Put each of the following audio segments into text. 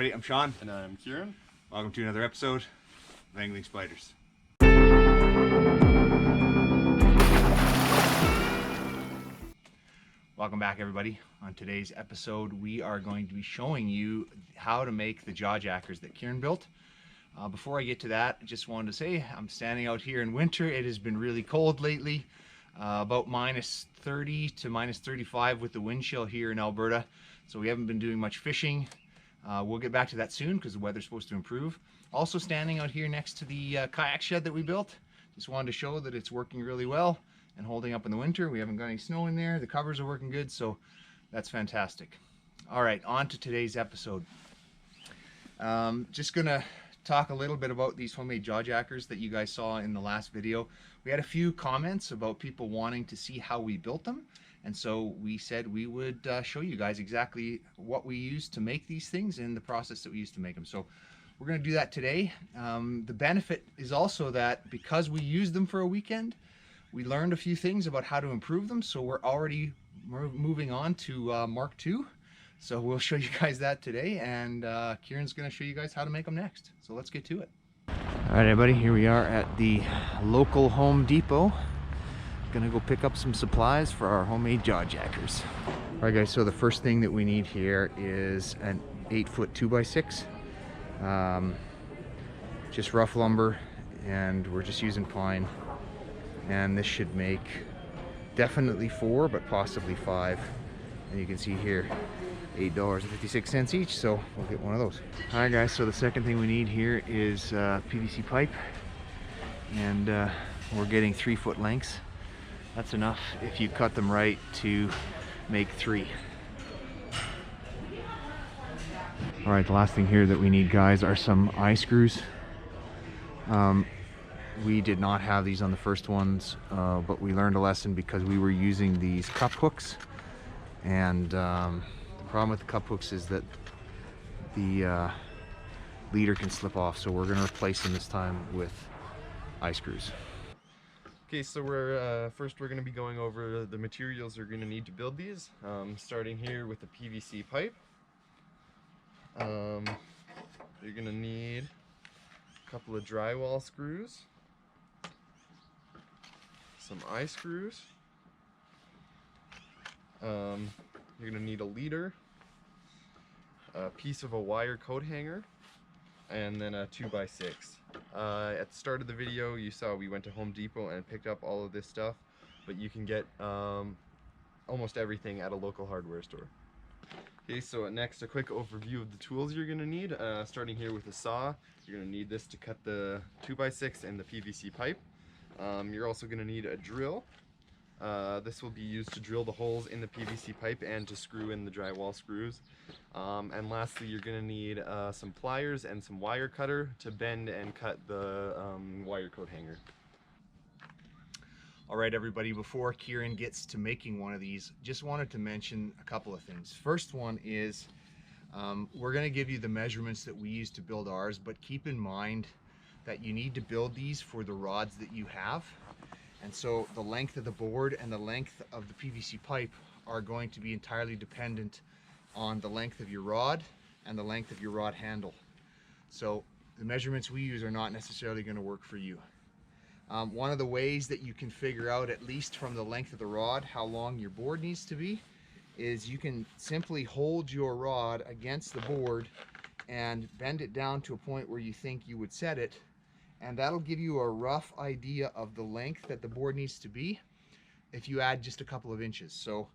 everybody, I'm Sean. And I'm Kieran. Welcome to another episode of Angling Spiders. Welcome back, everybody. On today's episode, we are going to be showing you how to make the jaw jackers that Kieran built. Before I get to that, I just wanted to say I'm standing out here in winter. It has been really cold lately, about minus 30 to minus 35 with the wind chill here in Alberta. So we haven't been doing much fishing. We'll get back to that soon because the weather's supposed to improve. Also standing out here next to the kayak shed that we built. Just wanted to show that it's working really well and holding up in the winter. We haven't got any snow in there. The covers are working good, so that's fantastic. All right, on to today's episode. Just gonna talk a little bit about these homemade jaw jackers that you guys saw in the last video. We had a few comments about people wanting to see how we built them, and so we said we would show you guys exactly what we used to make these things and the process that we used to make them. So we're going to do that today. The benefit is also that because we used them for a weekend, we learned a few things about how to improve them, so we're already moving on to Mark II. So we'll show you guys that today, and Kieran's going to show you guys how to make them next. So let's get to it. All right, everybody, here we are at the local Home Depot. Gonna go pick up some supplies for our homemade jaw jackers. All right, guys, so the first thing that we need here is an 8-foot 2x6. Just rough lumber, and we're just using pine. And this should make definitely 4, but possibly 5. And you can see here, $8.56 each, so we'll get one of those. All right, guys, so the second thing we need here is PVC pipe, and we're getting 3-foot lengths. That's enough if you cut them right to make 3. All right, the last thing here that we need, guys, are some eye screws. We did not have these on the first ones, but we learned a lesson because we were using these cup hooks, and the problem with the cup hooks is that the leader can slip off, so we're going to replace them this time with eye screws. Okay, so we're going to be going over the materials you're going to need to build these. Starting here with the PVC pipe. You're going to need a couple of drywall screws, some eye screws. You're going to need a leader, a piece of a wire coat hanger, and then a 2x6. At the start of the video, you saw we went to Home Depot and picked up all of this stuff, but you can get almost everything at a local hardware store. Okay, so next, a quick overview of the tools you're going to need. Starting here with a saw, you're going to need this to cut the 2x6 and the PVC pipe. You're also going to need a drill. This will be used to drill the holes in the PVC pipe and to screw in the drywall screws. And lastly, you're going to need some pliers and some wire cutter to bend and cut the wire coat hanger. All right, everybody, before Kieran gets to making one of these, just wanted to mention a couple of things. First one is we're going to give you the measurements that we use to build ours, but keep in mind that you need to build these for the rods that you have. And so the length of the board and the length of the PVC pipe are going to be entirely dependent on the length of your rod and the length of your rod handle. So the measurements we use are not necessarily going to work for you. One of the ways that you can figure out, at least from the length of the rod, how long your board needs to be, is you can simply hold your rod against the board and bend it down to a point where you think you would set it, and that'll give you a rough idea of the length that the board needs to be if you add just a couple of inches. So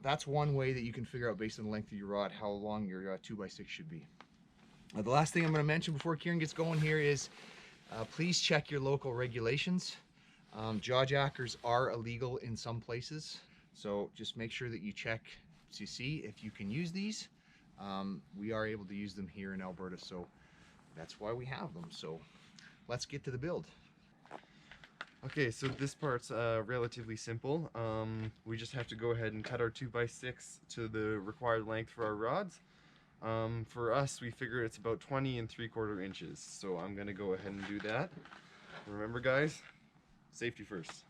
that's one way that you can figure out, based on the length of your rod, how long your 2x6 should be. The last thing I'm going to mention before Kieran gets going here is please check your local regulations. Jaw jackers are illegal in some places, so just make sure that you check to see if you can use these. We are able to use them here in Alberta, so that's why we have them. So let's get to the build. Okay, so this part's relatively simple. We just have to go ahead and cut our 2x6 to the required length for our rods. For us, we figure it's about 20 3/4 inches, so I'm going to go ahead and do that. Remember, guys, safety first.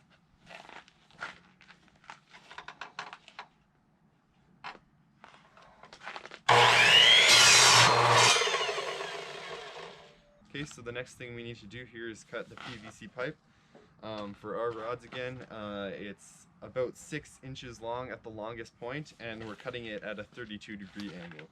Okay, so the next thing we need to do here is cut the PVC pipe. For our rods again, it's about 6 inches long at the longest point, and we're cutting it at a 32-degree angle.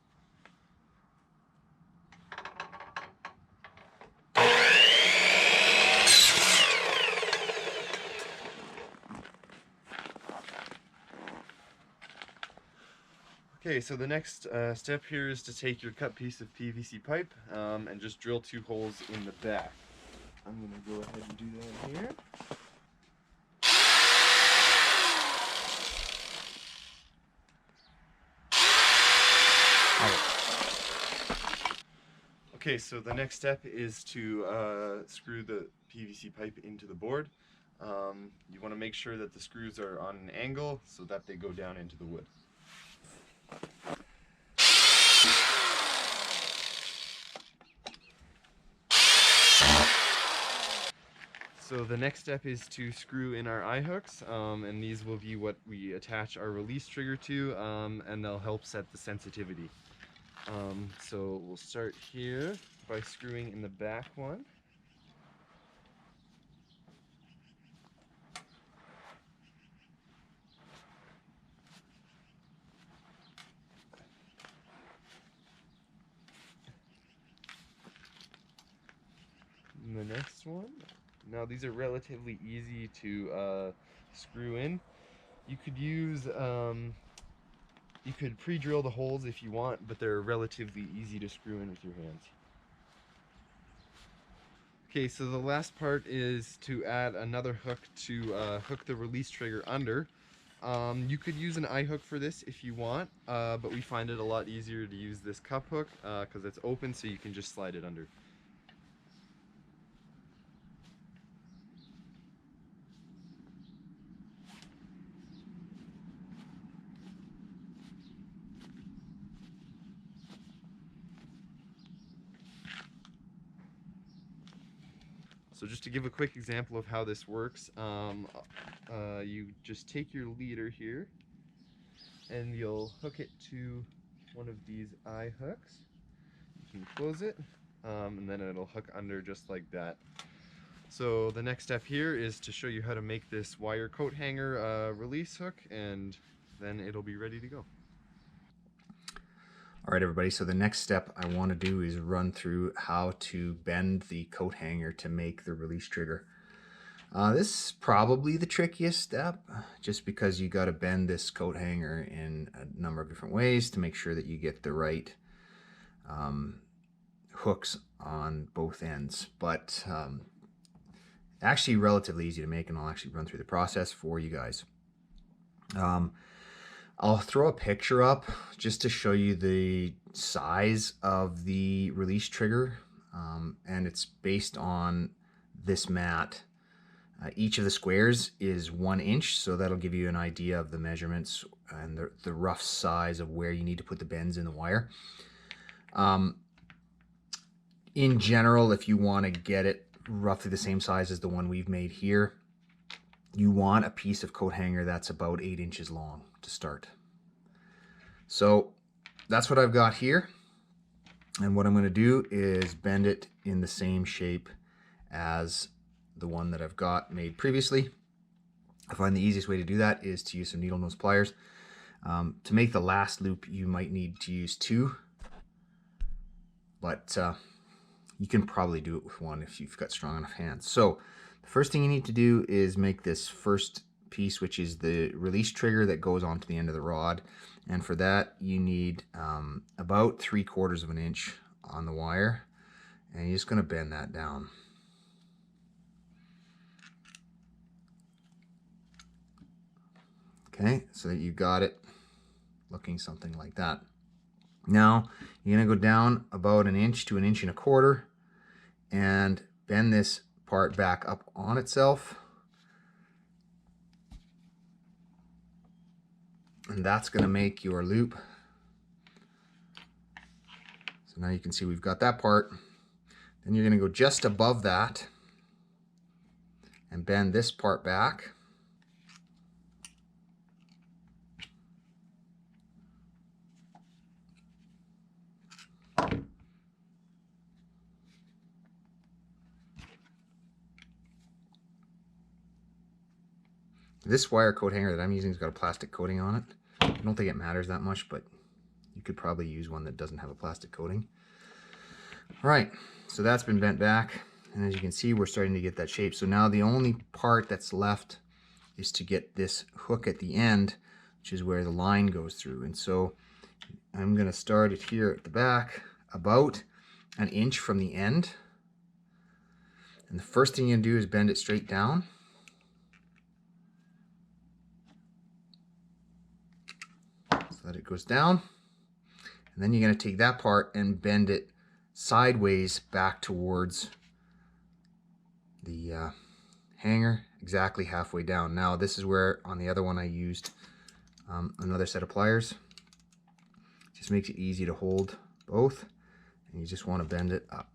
Okay, so the next step here is to take your cut piece of PVC pipe and just drill 2 holes in the back. I'm going to go ahead and do that here. Okay, so the next step is to screw the PVC pipe into the board. You want to make sure that the screws are on an angle so that they go down into the wood. So the next step is to screw in our eye hooks, and these will be what we attach our release trigger to, and they'll help set the sensitivity. So we'll start here by screwing in the back one. And the next one. Now these are relatively easy to screw in. You could use, you could pre-drill the holes if you want, but they're relatively easy to screw in with your hands. Okay, so the last part is to add another hook to hook the release trigger under. You could use an eye hook for this if you want, but we find it a lot easier to use this cup hook because it's open, so you can just slide it under. So just to give a quick example of how this works, you just take your leader here and you'll hook it to one of these eye hooks. You can close it, and then it'll hook under just like that. So the next step here is to show you how to make this wire coat hanger release hook, and then it'll be ready to go. All right, everybody, so the next step I want to do is run through how to bend the coat hanger to make the release trigger. This is probably the trickiest step, just because you got to bend this coat hanger in a number of different ways to make sure that you get the right hooks on both ends. But actually relatively easy to make, and I'll actually run through the process for you guys. I'll throw a picture up just to show you the size of the release trigger, and it's based on this mat. Each of the squares is 1 inch, so that'll give you an idea of the measurements and the rough size of where you need to put the bends in the wire. In general, if you want to get it roughly the same size as the one we've made here, you want a piece of coat hanger that's about 8 inches long to start. So that's what I've got here, and what I'm going to do is bend it in the same shape as the one that I've got made previously. I find the easiest way to do that is to use some needle nose pliers. To make the last loop, you might need to use 2, but you can probably do it with 1 if you've got strong enough hands. So the first thing you need to do is make this first piece, which is the release trigger that goes onto the end of the rod, and for that you need about 3/4 of an inch on the wire, and you're just going to bend that down. Okay, so that you got it looking something like that. Now you're going to go down about 1 inch to 1.25 inches and bend this part back up on itself, and that's going to make your loop. So now you can see we've got that part. Then you're going to go just above that and bend this part back. This wire coat hanger that I'm using has got a plastic coating on it. I don't think it matters that much, but you could probably use one that doesn't have a plastic coating. All right, so that's been bent back, and as you can see, we're starting to get that shape. So now the only part that's left is to get this hook at the end, which is where the line goes through. And so I'm going to start it here at the back, about an inch from the end. And the first thing you do is bend it straight down. So that it goes down. And then you're going to take that part and bend it sideways back towards the hanger, exactly halfway down. Now this is where on the other one I used another set of pliers. Just makes it easy to hold both, and you just want to bend it up.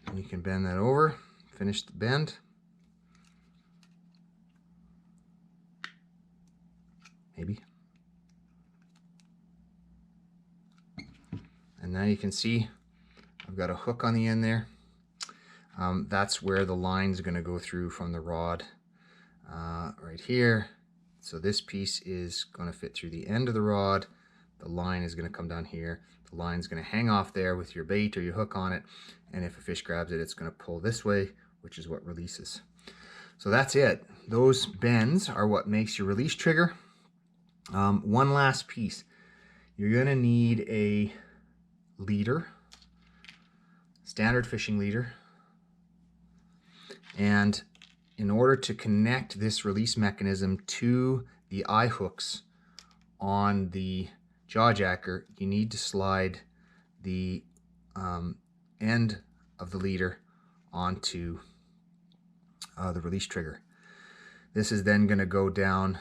And you can bend that over, finish the bend. Maybe. And now you can see I've got a hook on the end there. That's where the line's going to go through from the rod right here. So this piece is going to fit through the end of the rod. The line is going to come down here. The line's going to hang off there with your bait or your hook on it. And if a fish grabs it, it's going to pull this way, which is what releases. So that's it. Those bends are what makes your release trigger. One last piece. You're going to need a leader, standard fishing leader. And in order to connect this release mechanism to the eye hooks on the jaw jacker, you need to slide the end of the leader onto the release trigger. This is then going to go down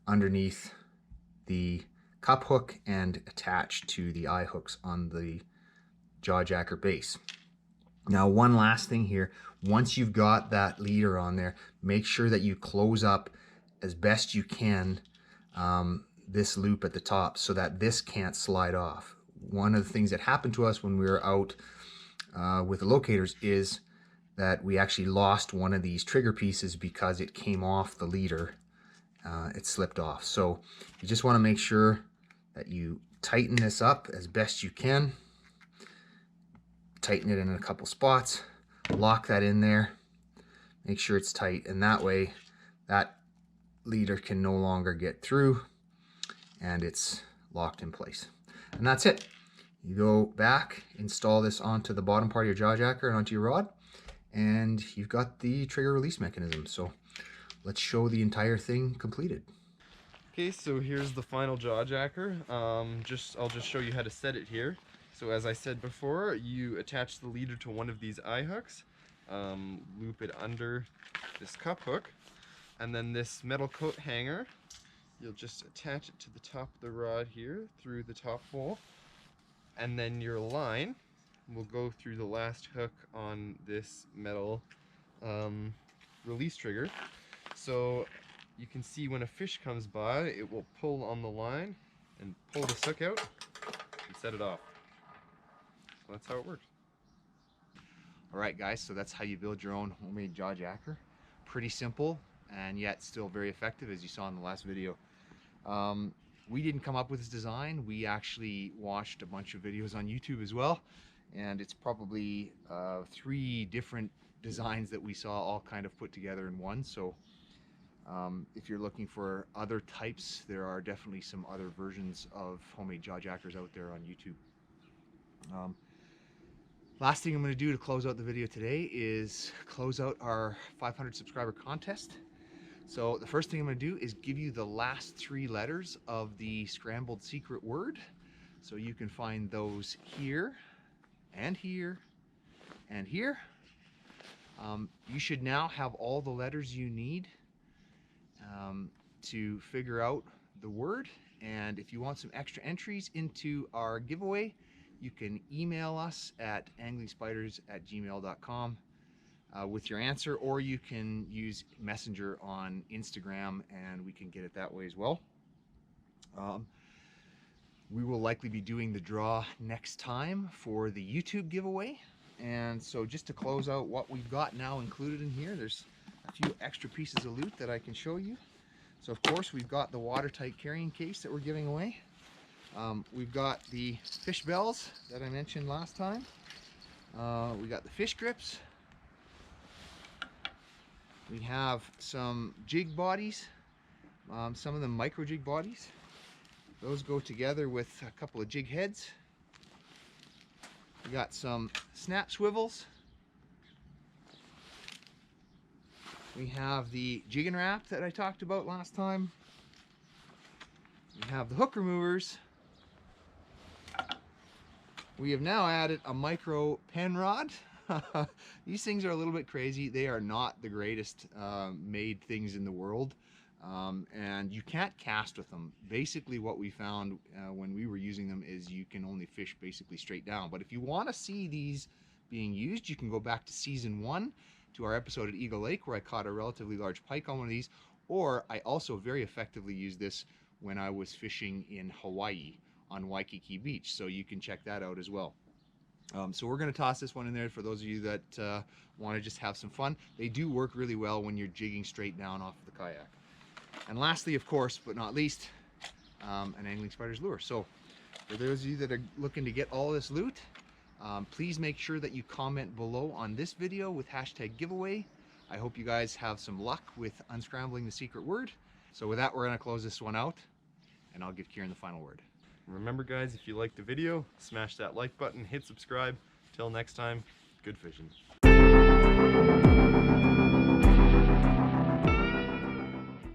underneath the cup hook and attach to the eye hooks on the jaw jacker base. Now, one last thing here. Once you've got that leader on there, make sure that you close up as best you can this loop at the top so that this can't slide off. One of the things that happened to us when we were out with the locators is that we actually lost one of these trigger pieces because it came off the leader. It slipped off. So you just want to make sure that you tighten this up as best you can. Tighten it in a couple spots, lock that in there, make sure it's tight, and that way that leader can no longer get through and it's locked in place. And that's it. You go back, install this onto the bottom part of your jaw jacker and onto your rod, and you've got the trigger release mechanism. So let's show the entire thing completed. Okay, so here's the final jaw jacker. I'll just show you how to set it here. So as I said before, you attach the leader to one of these eye hooks, loop it under this cup hook, and then this metal coat hanger, you'll just attach it to the top of the rod here through the top hole, and then your line will go through the last hook on this metal release trigger. So you can see when a fish comes by, it will pull on the line and pull this hook out and set it off. So that's how it works. All right, guys, so that's how you build your own homemade jaw jacker. Pretty simple and yet still very effective, as you saw in the last video. We didn't come up with this design. We actually watched a bunch of videos on YouTube as well, and it's probably 3 different designs that we saw all kind of put together in one. So if you're looking for other types, there are definitely some other versions of homemade jaw jackers out there on YouTube. Last thing I'm going to do to close out the video today is close out our 500 subscriber contest. So the first thing I'm going to do is give you the last 3 letters of the scrambled secret word. So you can find those here and here and here. You should now have all the letters you need to figure out the word. And if you want some extra entries into our giveaway, you can email us at anglingspiders@gmail.com with your answer, or you can use Messenger on Instagram and we can get it that way as well. We will likely be doing the draw next time for the YouTube giveaway. And so just to close out what we've got now included in here, there's a few extra pieces of loot that I can show you. So of course we've got the watertight carrying case that we're giving away. We've got the fish bells that I mentioned last time. We got the fish grips. We have some jig bodies, some of them micro jig bodies. Those go together with a couple of jig heads. We got some snap swivels. We have the jig and wrap that I talked about last time. We have the hook removers. We have now added a micro pen rod. These things are a little bit crazy. They are not the greatest made things in the world. And you can't cast with them. Basically what we found when we were using them is you can only fish basically straight down. But if you want to see these being used, you can go back to season 1 to our episode at Eagle Lake where I caught a relatively large pike on one of these. Or I also very effectively used this when I was fishing in Hawaii on Waikiki Beach. So you can check that out as well. So we're going to toss this one in there for those of you that want to just have some fun. They do work really well when you're jigging straight down off of the kayak. And lastly, of course, but not least, an Angling Spiders lure. So for those of you that are looking to get all this loot, please make sure that you comment below on this video with hashtag giveaway. I hope you guys have some luck with unscrambling the secret word. So with that, we're going to close this one out, and I'll give Kieran the final word. Remember guys, if you liked the video, smash that like button, hit subscribe. Till next time, good fishing.